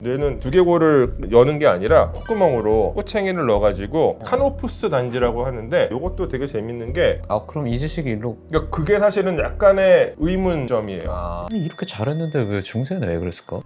뇌는 두개골을 여는 게 아니라 콧구멍으로 꼬챙이를 넣어가지고 카노푸스 단지라고 하는데 이것도 되게 재밌는 게 그럼 이 지식이 일로 그러니까 그게 사실은 약간의 의문점이에요. 아니, 이렇게 잘했는데 왜 중세는 왜 그랬을까?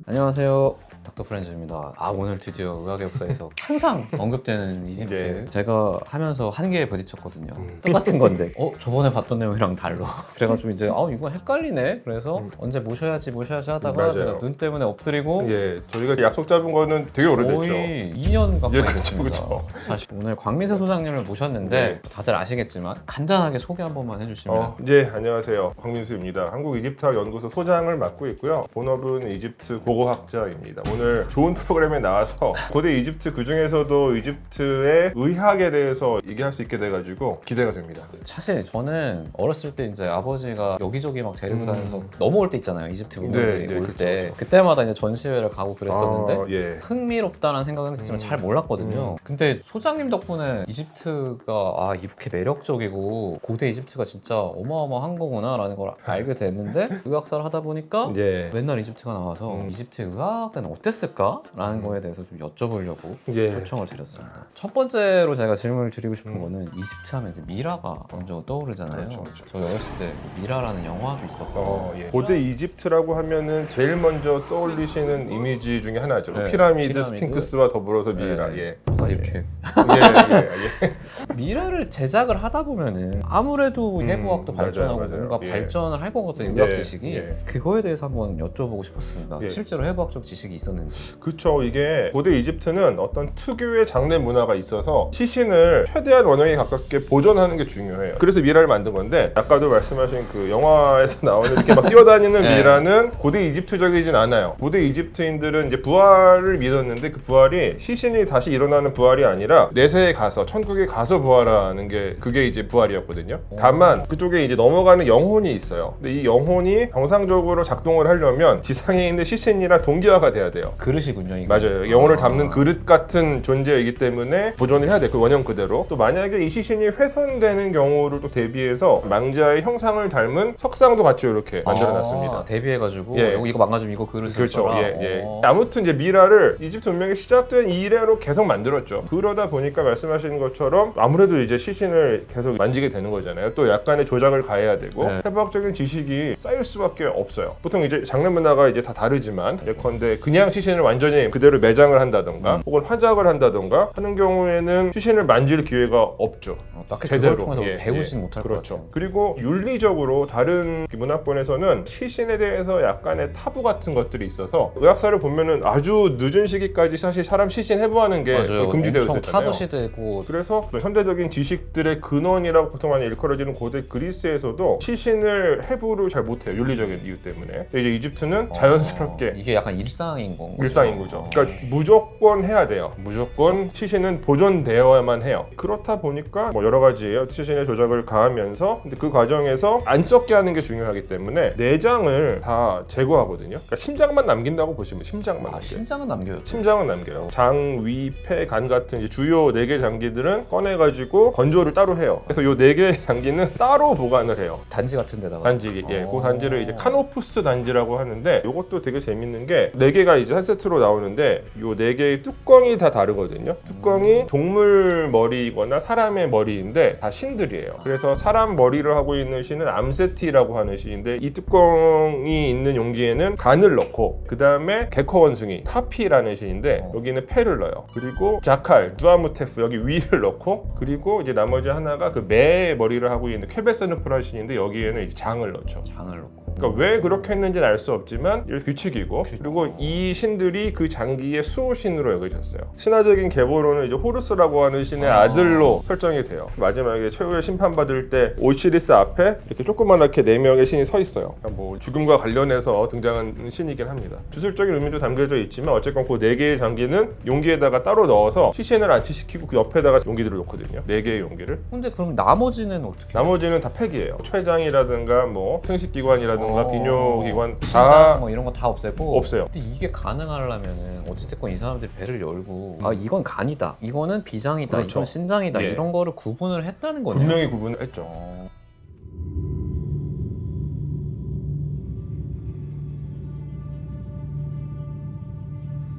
안녕하세요, 닥터 프렌즈입니다. 오늘 드디어 의학의 역사에서 항상 언급되는 이집트 네. 제가 하면서 한계에 부딪혔거든요. 똑같은 건데 저번에 봤던 내용이랑 달라. 그래가지고 이제 이거 헷갈리네. 그래서 언제 모셔야지 하다가 맞아요. 제가 눈 때문에 엎드리고 예, 저희가 약속 잡은 거는 되게 오래됐죠. 거의 2년 가까이 예, 됐습니다. 그쵸. 사실 오늘 광민세 소장님을 모셨는데 네. 다들 아시겠지만 간단하게 소개 한 번만 해주시면. 네, 안녕하세요. 광민수입니다. 한국이집트학연구소 소장을 맡고 있고요. 본업은 이집트 고고학자입니다. 오늘 좋은 프로그램에 나와서 고대 이집트 그중에서도 이집트의 의학에 대해서 얘기할 수 있게 돼가지고 기대가 됩니다. 사실 저는 어렸을 때 이제 아버지가 여기저기 막 데리고 다니면서 넘어올 때 있잖아요. 이집트 문명들이 네, 올 그렇죠, 때 그렇죠. 그때마다 이제 전시회를 가고 그랬었는데 예. 흥미롭다는 생각은 했지만 잘 몰랐거든요. 근데 소장님 덕분에 이집트가 이렇게 매력적이고 고대 이집트가 진짜 어마어마한 거구나 라는 걸 알게 됐는데 의학사를 하다 보니까 예. 맨날 이집트가 나와서 이집트 의학은 어땠을까? 라는 거에 대해서 좀 여쭤보려고 예. 초청을 드렸습니다. 첫 번째로 제가 질문을 드리고 싶은 거는 이집트 하면 이제 미라가 먼저 떠오르잖아요. 그렇죠. 저 어렸을 때 미라라는 영화도 있었고 예. 고대 이집트라고 하면은 제일 먼저 떠올리시는 이미지 중에 하나죠. 네, 피라미드, 스핑크스와 더불어서 미라. 네. 예. 이렇게 예. 미라를 제작을 하다 보면은 아무래도 해부학도 맞아요, 발전하고 맞아요. 뭔가 예. 발전을 할 거거든요. 의학 예, 지식이. 예. 그거에 대해서 한번 여쭤보고 싶었습니다. 예. 실제로 해부학적 지식이 있었는지. 그쵸. 이게 고대 이집트는 어떤 특유의 장례 문화가 있어서 시신을 최대한 원형에 가깝게 보존하는 게 중요해요. 그래서 미라를 만든 건데 아까도 말씀하신 그 영화에서 나오는 이렇게 막 뛰어다니는 네. 미라는 고대 이집트적이진 않아요. 고대 이집트인들은 이제 부활을 믿었는데 그 부활이 시신이 다시 일어나는 부활이 아니라 내세에 가서 천국에 가서 부활하는 게 그게 이제 부활이었거든요. 다만 그쪽에 이제 넘어가는 영혼이 있어요. 근데 이 영혼이 정상적으로 작동을 하려면 지상에 있는 시신이랑 동기화가 돼야 돼요. 그릇이군요, 이거. 맞아요. 영혼을 담는 그릇 같은 존재이기 때문에 보존을 해야 돼. 그 원형 그대로. 또 만약에 이 시신이 훼손되는 경우를 또 대비해서 망자의 형상을 닮은 석상도 같이 이렇게 만들어놨습니다. 대비해가지고 예. 이거 망가지면 이거 그릇을 그렇죠. 써라. 예. 아무튼 이제 미라를 이집트 문명이 시작된 이래로 계속 만들었죠. 그러다 보니까 말씀하시는 것처럼 아무래도 이제 시신을 계속 만지게 되는 거잖아요. 또 약간의 조작을 가해야 되고 네. 해부학적인 지식이 쌓일 수밖에 없어요. 보통 이제 장례 문화가 이제 다 다르지만 예컨대 그냥 시신을 완전히 그대로 매장을 한다던가 혹은 화작을 한다던가 하는 경우에는 시신을 만질 기회가 없죠. 딱히 제대로. 그걸 통해서 예, 배우진 못할 것 그렇죠. 같아요. 그리고 윤리적으로 다른 문화권에서는 시신에 대해서 약간의 타부 같은 것들이 있어서 의학사를 보면은 아주 늦은 시기까지 사실 사람 시신 해부하는 게 맞아요. 금지되어 엄청 있었잖아요. 타부 시대고 그래서 현대적인 지식들의 근원이라고 보통 많이 일컬어지는 고대 그리스에서도 시신을 해부를 잘 못해요. 윤리적인 이유 때문에. 근데 이제 이집트는 자연스럽게 이게 약간 일상인 건가요? 일상인 거죠. 그러니까 무조건 해야 돼요. 무조건 시신은 보존되어야만 해요. 그렇다 보니까 뭐 여러 가지 시신의 조작을 가하면서 근데 그 과정에서 안 썩게 하는 게 중요하기 때문에 내장을 다 제거하거든요. 그러니까 심장만 남긴다고 보시면 심장만 남겨요. 심장은 남겨요. 심장은 남겨요. 장, 위, 폐, 간 같은 이제 주요 4개 장기들은 꺼내가지고 건조를 따로 해요. 그래서 요 4개 장기는 따로 보관을 해요. 단지 같은 데다가. 단지, 그 단지를 이제 카노푸스 단지라고 하는데 이것도 되게 재밌는 게 4개가 이제 한 세트로 나오는데 요 4개의 뚜껑이 다 다르거든요. 뚜껑이 동물 머리거나 사람의 머리인데 다 신들이에요. 그래서 사람 머리를 하고 있는 신은 암세티라고 하는 신인데 이 뚜껑이 있는 용기에는 간을 넣고 그 다음에 개커 원숭이 타피라는 신인데 여기는 폐를 넣어요. 그리고 자칼, 두아무테프 여기 위를 넣고 그리고 이제 나머지 하나가 그 매 머리를 하고 있는 쾌베세누프라는 신인데 여기에는 이제 장을 넣죠. 장을 넣고. 그러니까 왜 그렇게 했는지는 알 수 없지만 이게 규칙이고 그리고 이 신들이 그 장기의 수호신으로 여겨졌어요. 신화적인 계보로는 이제 호루스라고 하는 신의 아들로 설정이 돼요. 마지막에 최후의 심판받을 때 오시리스 앞에 이렇게 조그맣게 4명의 신이 서 있어요. 그러니까 뭐 죽음과 관련해서 등장한 신이긴 합니다. 주술적인 의미도 담겨져 있지만 어쨌건 그 4개의 장기는 용기에다가 따로 넣어서 시신을 안치시키고 그 옆에다가 용기들을 놓거든요. 4개의 용기를. 근데 그럼 나머지는 어떻게? 나머지는 다 폐기예요. 췌장이라든가 뭐 생식기관이라든가 비뇨기관 심장 다 뭐 이런 거 다 없애고. 없어요. 근데 이게 가능하려면은 어찌됐건 이 사람들이 배를 열고 이건 간이다, 이거는 비장이다, 그렇죠. 이건 신장이다 예. 이런 거를 구분을 했다는 거네요. 분명히 구분을 했죠.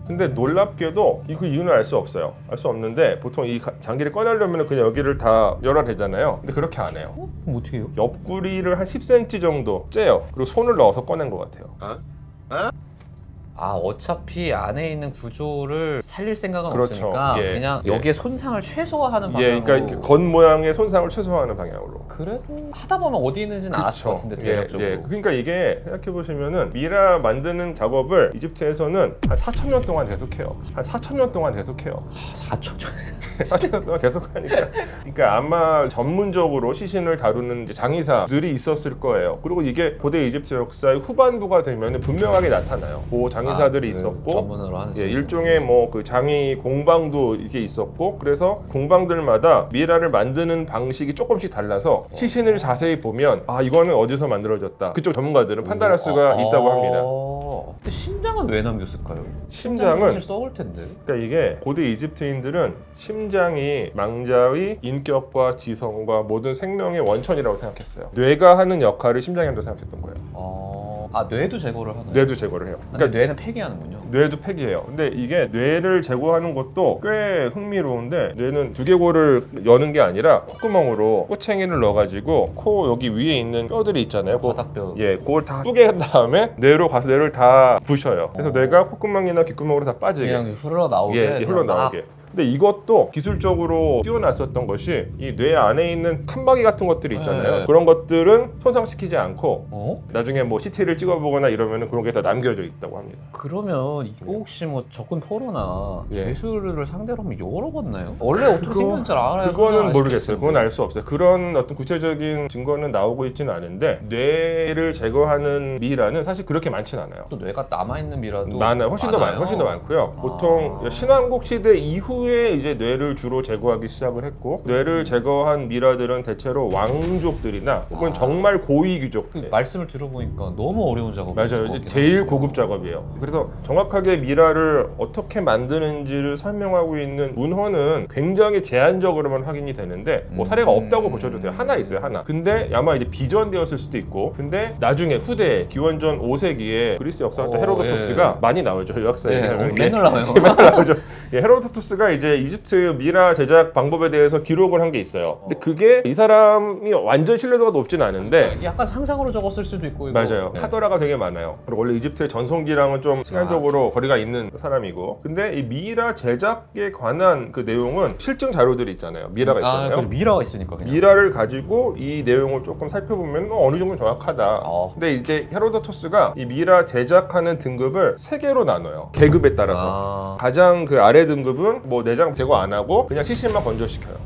근데 놀랍게도 그 이유는 알 수 없어요. 알 수 없는데 보통 이 장기를 꺼내려면 그냥 여기를 다 열어야 되잖아요. 근데 그렇게 안 해요. 그럼 어떻게 해요? 옆구리를 한 10cm 정도 째요. 그리고 손을 넣어서 꺼낸 것 같아요. 아 어차피 안에 있는 구조를 살릴 생각은 그렇죠. 없으니까 예. 그냥 예. 여기에 손상을 최소화하는 예, 방향으로. 그러니까 이렇게 겉 모양의 손상을 최소화하는 방향으로. 그래도 하다 보면 어디 있는지는 알았을 것 같은데 대략적으로. 예. 그러니까 이게 생각해 보시면은 미라 만드는 작업을 이집트에서는 한 4,000년 동안 계속해요. 한 4,000년 동안 계속해요. 4천 4,000년 동안 계속하니까. 그러니까 아마 전문적으로 시신을 다루는 이제 장의사들이 있었을 거예요. 그리고 이게 고대 이집트 역사의 후반부가 되면 분명하게 나타나요. 그 장의사들이 있었고, 전문으로 하는. 예, 일종의 뭐 그 장의 공방도 이게 있었고, 그래서 공방들마다 미라를 만드는 방식이 조금씩 달라서 시신을 자세히 보면 아 이거는 어디서 만들어졌다. 그쪽 전문가들은 판단할 수가 있다고 합니다. 근데 심장은 왜 남겼을까요? 심장은 사실 썩을 텐데. 그러니까 이게 고대 이집트인들은 심장이 망자의 인격과 지성과 모든 생명의 원천이라고 생각했어요. 뇌가 하는 역할을 심장이 한다고 생각했던 거예요. 아 뇌도 제거를 하나요? 뇌도 제거를 해요. 근데 그러니까 뇌는 폐기하는군요. 뇌도 폐기해요. 근데 이게 뇌를 제거하는 것도 꽤 흥미로운데 뇌는 두개골을 여는 게 아니라 콧구멍으로 꼬챙이를 넣어가지고 코 여기 위에 있는 뼈들이 있잖아요. 바닥뼈. 예, 그걸 다 쪼개 한 다음에 뇌로 가서 뇌를 다 부셔요. 그래서 뇌가 콧구멍이나 귓구멍으로 다 빠지게. 그냥 흘러나오게. 예, 흘러나오게. 근데 이것도 기술적으로 뛰어났었던 것이 이 뇌 안에 있는 칸막이 같은 것들이 있잖아요. 네. 그런 것들은 손상시키지 않고 어? 나중에 뭐 CT를 찍어보거나 이러면은 그런 게 다 남겨져 있다고 합니다. 그러면 이거 혹시 뭐 적군 포로나 예. 죄수를 상대로 하면 열어봤나요? 원래 어떻게 생겼는지 알아야. 그거는 모르겠어요. 그건 알 수 없어요. 그런 어떤 구체적인 증거는 나오고 있지는 않은데 뇌를 제거하는 미라는 사실 그렇게 많지는 않아요. 또 뇌가 남아있는 미라도 많아요. 훨씬 더 많아요. 훨씬 더 많고요. 보통 신왕국 시대 이후에 이제 뇌를 주로 제거하기 시작을 했고, 뇌를 제거한 미라들은 대체로 왕족들이나 혹은 정말 고위 귀족. 그 말씀을 들어보니까 너무 어려운 작업이에요. 맞아요. 이제 제일 고급 작업이에요. 그래서 정확하게 미라를 어떻게 만드는지를 설명하고 있는 문헌은 굉장히 제한적으로만 확인이 되는데 뭐 사례가 없다고 보셔도 돼요. 하나 있어요, 하나. 근데 아마 이제 비전되었을 수도 있고, 근데 나중에 후대 기원전 5세기에 그리스 역사학자 헤로도토스가 예. 많이 나오죠. 역사에. 예, 맨날 나와요. 맨날 나오죠. 예, 헤로도토스가 이제 이집트 미라 제작 방법에 대해서 기록을 한 게 있어요. 근데 그게 이 사람이 완전 신뢰도가 높진 않은데 약간 상상으로 적었을 수도 있고. 이거. 맞아요. 네. 카더라가 되게 많아요. 그리고 원래 이집트의 전성기랑은 좀 시간적으로 거리가 있는 사람이고, 근데 이 미라 제작에 관한 그 내용은 실증 자료들이 있잖아요. 미라가 있잖아요. 그 미라가 있으니까 그냥. 미라를 가지고 이 내용을 조금 살펴보면 어느 정도 정확하다. 근데 이제 헤로도토스가 이 미라 제작하는 등급을 3개로 나눠요. 계급에 따라서. 가장 그 아래 등급은 뭐 내장 제거 안 하고 그냥 시신만 건조시켜요.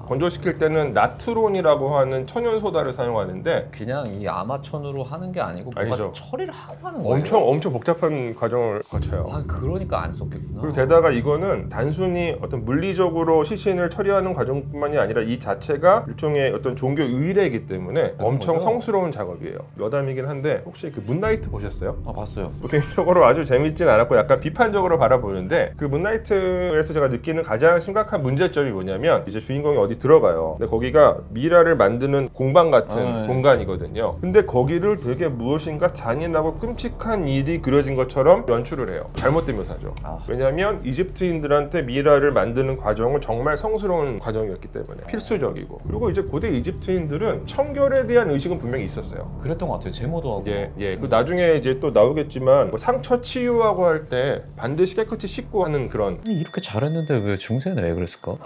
건조시킬 때는 나트론이라고 하는 천연소다를 사용하는데 그냥 이 아마천으로 하는 게 아니고 뭔가 아니죠. 처리를 하고 하는 거예요. 엄청 복잡한 과정을 거쳐요. 그러니까 안 썼겠구나. 그리고 게다가 이거는 단순히 어떤 물리적으로 시신을 처리하는 과정뿐만이 아니라 이 자체가 일종의 어떤 종교 의례이기 때문에 엄청 성스러운 작업이에요. 여담이긴 한데 혹시 그 문나이트 보셨어요? 봤어요. 개인적으로 아주 재밌진 않았고 약간 비판적으로 바라보는데, 그 문나이트에서 제가 느끼는 가장 심각한 문제점이 뭐냐면 이제 주인공이 어디 들어가요. 근데 거기가 미라를 만드는 공방 같은 공간이거든요. 근데 거기를 되게 무엇인가 잔인하고 끔찍한 일이 그려진 것처럼 연출을 해요. 잘못된 묘사죠. 왜냐하면 이집트인들한테 미라를 만드는 과정은 정말 성스러운 과정이었기 때문에 필수적이고, 그리고 이제 고대 이집트인들은 청결에 대한 의식은 분명히 있었어요. 그랬던 것 같아요. 제모도 하고. 예. 그 나중에 이제 또 나오겠지만 뭐 상처 치유하고 할 때 반드시 깨끗이 씻고 하는 그런. 이렇게 잘했는데 왜 중세는 왜 그랬을까?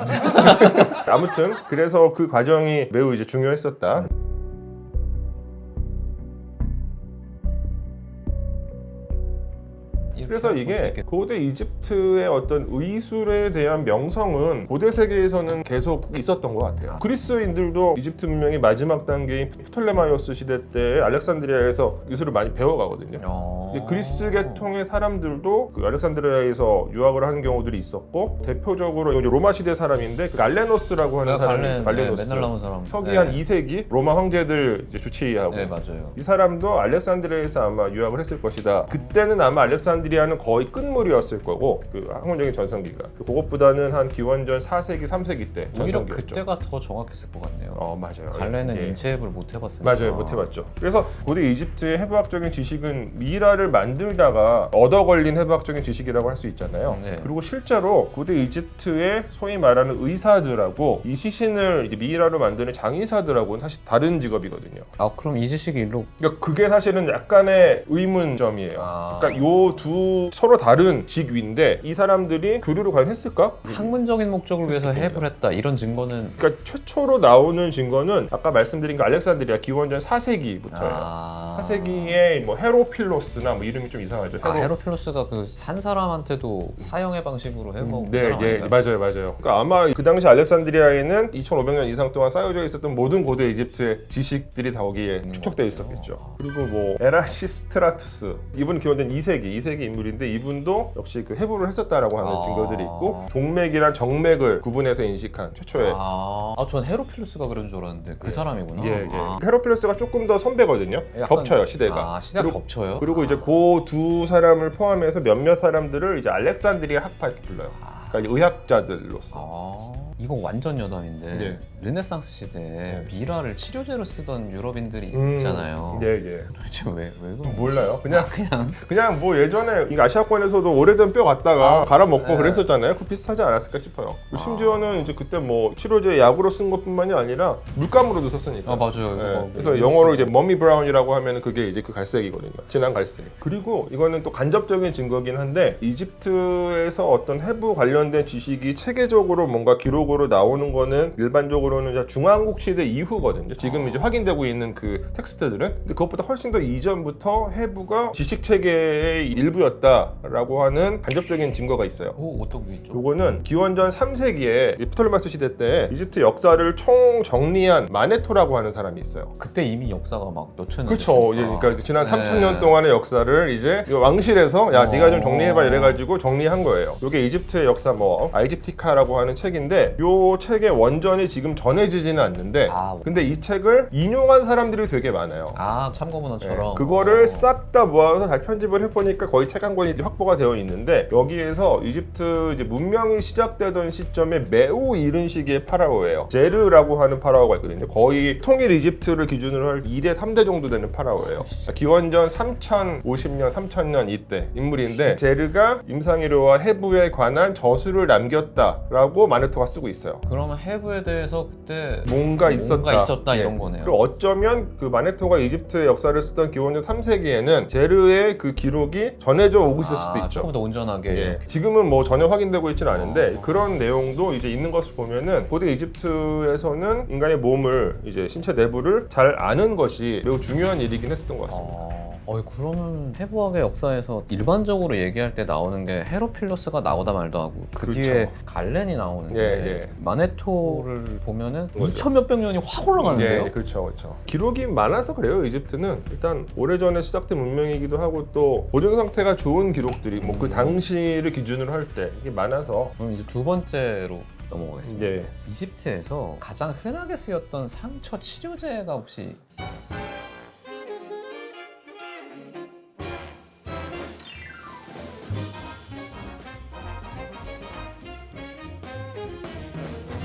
아무튼 그래서 그 과정이 매우 이제 중요했었다. 그래서 이게 고대 이집트의 어떤 의술에 대한 명성은 고대 세계에서는 계속 있었던 것 같아요. 그리스인들도 이집트 문명의 마지막 단계인 프톨레마이오스 시대 때 알렉산드리아에서 의술을 많이 배워가거든요. 근데 그리스 계통의 사람들도 그 알렉산드리아에서 유학을 하는 경우들이 있었고, 대표적으로 이제 로마 시대 사람인데 그 갈레노스라고 하는 사람이 있어요. 갈레노스. 맨날 나온 사람. 서기 한 2세기 로마 황제들 이제 주치의하고. 네, 맞아요. 이 사람도 알렉산드리아에서 아마 유학을 했을 것이다. 그때는 아마 알렉산드리아 알렉산드리아는 거의 끝물이었을 거고 그 학문적인 전성기가 그것보다는 한 기원전 4세기, 3세기 때 오히려 전성기였죠. 그때가 더 정확했을 것 같네요. 맞아요. 갈레는 예. 인체해부를 못 해봤으니까. 맞아요, 못 해봤죠. 그래서 고대 이집트의 해부학적인 지식은 미이라를 만들다가 얻어 걸린 해부학적인 지식이라고 할 수 있잖아요. 네. 그리고 실제로 고대 이집트의 소위 말하는 의사들하고 이 시신을 이제 미이라로 만드는 장의사들하고는 사실 다른 직업이거든요. 아 그럼 이 지식이 일로 그러니까 그게 사실은 약간의 의문점이에요. 그러니까 요 두 서로 다른 직위인데 이 사람들이 교류를 과연 했을까? 학문적인 목적을 위해서 했을 해부를 했다 이런 증거는 그러니까 최초로 나오는 증거는 아까 말씀드린 그 알렉산드리아 기원전 4세기부터예요. 4세기에 뭐 헤로필로스나 뭐 이름이 좀 이상하죠. 헤로필로스가 그 산 사람한테도 사형의 방식으로 해먹은 네, 사람 네, 아닌가요? 맞아요. 그러니까 아마 그 당시 알렉산드리아에는 2,500년 이상 동안 쌓여져 있었던 모든 고대 이집트의 지식들이 다 거기에 축적되어 있었겠죠. 그리고 뭐 에라시스트라투스 이분 기원전 2세기 인물인데 이분도 역시 그 해부를 했었다라고 하는 증거들이 있고 동맥이랑 정맥을 구분해서 인식한 최초의 전 헤로필로스가 그런 줄 알았는데 그 사람이구나. 예. 헤로필로스가 조금 더 선배거든요. 약간- 겹쳐요 시대가. 시대가 겹쳐요? 그리고 이제 그 두 사람을 포함해서 몇몇 사람들을 이제 알렉산드리아 학파 이렇게 불러요. 그러니까 의학자들로서. 이거 완전 여담인데 네. 르네상스 시대에 미라를 치료제로 쓰던 유럽인들이 있잖아요. 네. 도대체 왜 그런 몰라요. 그냥 그냥 뭐 예전에 이 아시아권에서도 오래된 뼈 갖다가 갈아 먹고 네. 그랬었잖아요. 그 비슷하지 않았을까 싶어요. 심지어는 이제 그때 뭐 치료제 약으로 쓴 것뿐만이 아니라 물감으로도 썼으니까. 맞아요. 네. 그래서 영어로 이제 머미 브라운이라고 하면 그게 이제 그 갈색이거든요. 진한 갈색. 그리고 이거는 또 간접적인 증거긴 한데 이집트에서 어떤 해부 관련된 지식이 체계적으로 뭔가 기록으로 나오는 거는 일반적으로는 이제 중왕국 시대 이후거든요. 지금 이제 확인되고 있는 그 텍스트들은. 근데 그것보다 훨씬 더 이전부터 해부가 지식 체계의 일부였다라고 하는 간접적인 증거가 있어요. 어떤 게 있죠? 요거는 기원전 3세기에 프톨레마스 시대 때 이집트 역사를 총 정리한 마네토라고 하는 사람이 있어요. 그때 이미 역사가 막 몇천 년 그렇죠. 됐으니까. 그러니까 지난 3,000년 동안의 역사를 이제 이 왕실에서 야 네가 좀 정리해봐 이래가지고 정리한 거예요. 이게 이집트의 역사 뭐 아이집티카라고 하는 책인데 요 책의 원전이 지금 전해지지는 않는데 근데 이 책을 인용한 사람들이 되게 많아요. 참고문헌처럼. 그거를 싹 다 모아서 잘 편집을 해보니까 거의 책 한 권이 확보가 되어 있는데 여기에서 이집트 이제 문명이 시작되던 시점에 매우 이른 시기의 파라오예요. 제르라고 하는 파라오가 있거든요. 거의 통일 이집트를 기준으로 할 2대 3대 정도 되는 파라오예요. 기원전 3050년, 3000년 이때 인물인데 제르가 임상의료와 해부에 관한 저술을 남겼다라고 마네토가 쓰고 있어요. 그러면 해부에 대해서 그때 뭔가 있었다 이런 거네요. 그리고 어쩌면 그 마네토가 이집트의 역사를 쓰던 기원전 3세기에는 제르의 그 기록이 전해져 오고 있을 수도 있죠. 조금 더 온전하게. 이렇게. 지금은 뭐 전혀 확인되고 있지는 않은데 그런 내용도 이제 있는 것을 보면은 고대 이집트에서는 인간의 몸을 이제 신체 내부를 잘 아는 것이 매우 중요한 일이긴 했었던 것 같습니다. 그러면 해부학의 역사에서 일반적으로 얘기할 때 나오는 게 헤로필로스가 나오다 말도 하고 그 그렇죠. 뒤에 갈렌이 나오는데 마네토를 보면은 2천 몇백 년이 확 올라가는데요? 그렇죠. 기록이 많아서 그래요. 이집트는 일단 오래전에 시작된 문명이기도 하고 또 보존 상태가 좋은 기록들이 뭐 그 당시를 기준으로 할 때 이게 많아서. 그럼 이제 두 번째로 넘어가겠습니다. 네. 이집트에서 가장 흔하게 쓰였던 상처 치료제가 혹시